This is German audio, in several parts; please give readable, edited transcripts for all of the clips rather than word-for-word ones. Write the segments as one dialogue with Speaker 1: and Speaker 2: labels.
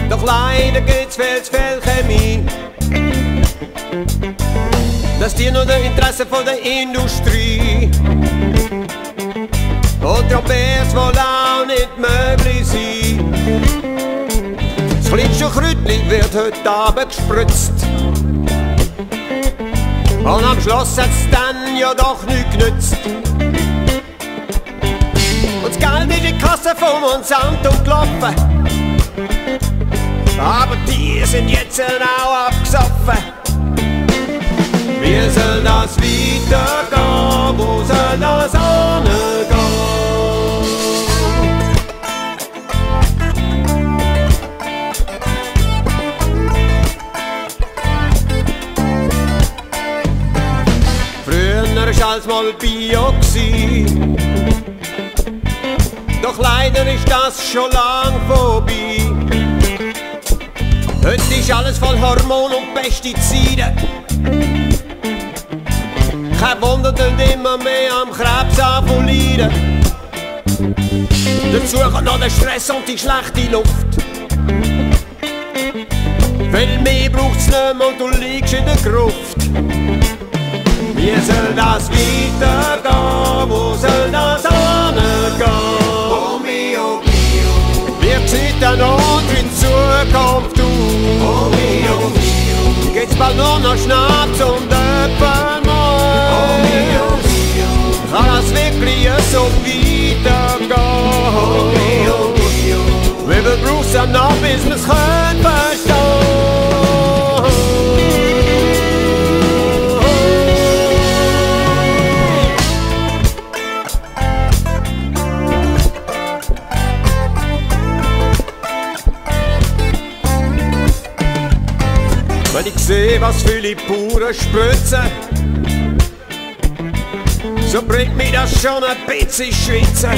Speaker 1: Doch leider gibt's viel zu viel Chemie. Das dient nur dem Interesse von der Industrie. Und darum wär's wohl auch nicht möglich sein. Das kleinste Kräutchen wird heute Abend gespritzt. Und am Schluss hat's dann ja doch nichts genützt. Und das Geld ist in die Kasse von Monsanto gelaufen. Aber die sind jetzt auch abgesoffen. Wie soll das weitergehen? Wo soll das hingehen? Früher war alles mal Bio. Doch leider ist das schon lang vorbei. Heute ist alles voll Hormone und Pestizide. Kein Wunder, denn immer mehr am Krebs anfallen. Dazu kommt noch der Stress und die schlechte Luft. Viel mehr braucht's nicht mehr und du liegst in der Gruft. Wie soll das weitergehen? Wo soll das hingehen?
Speaker 2: Oh mio, mio,
Speaker 1: Wird sieht dann unsere Zukunft aus?
Speaker 2: oh mio, mio,
Speaker 1: Geht's bald nur noch Schnaps und Äpfelmus?
Speaker 2: oh mio, mio,
Speaker 1: Kann das wirklich so weitergehen?
Speaker 2: oh mio, mio.
Speaker 1: Wie viel braucht's dann noch, bis wir's können verstehen? Wenn ich sehe, was viele Bauern spritzen, so bringt mich das schon ein bisschen schwitzen.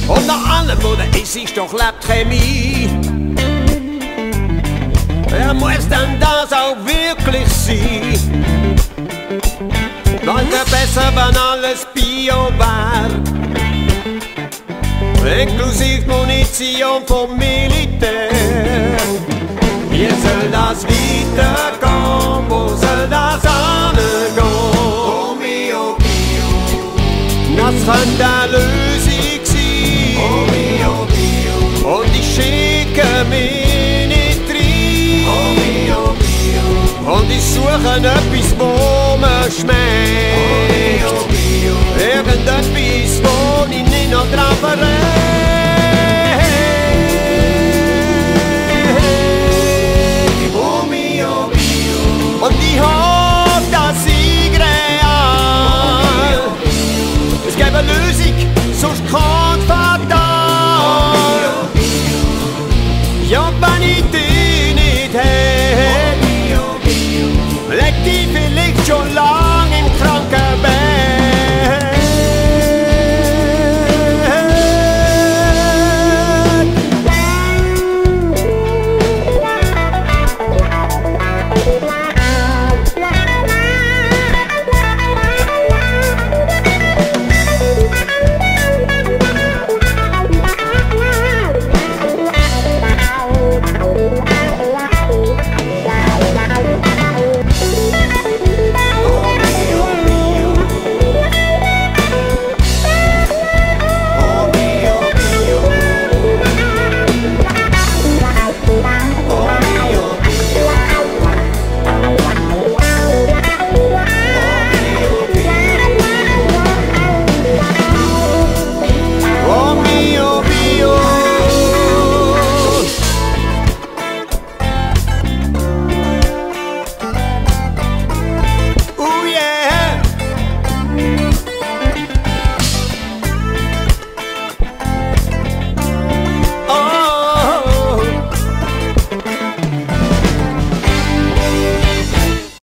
Speaker 1: Und nach allem, wo der ist doch lebt Chemie. Ja, muss denn das auch wirklich sein? Manchmal besser, wenn alles Bio wär, inklusive Munition vom Militär. Wie soll das weitergehen? Wo soll das hingehen?
Speaker 2: Oh mio, mio,
Speaker 1: Das könnte eine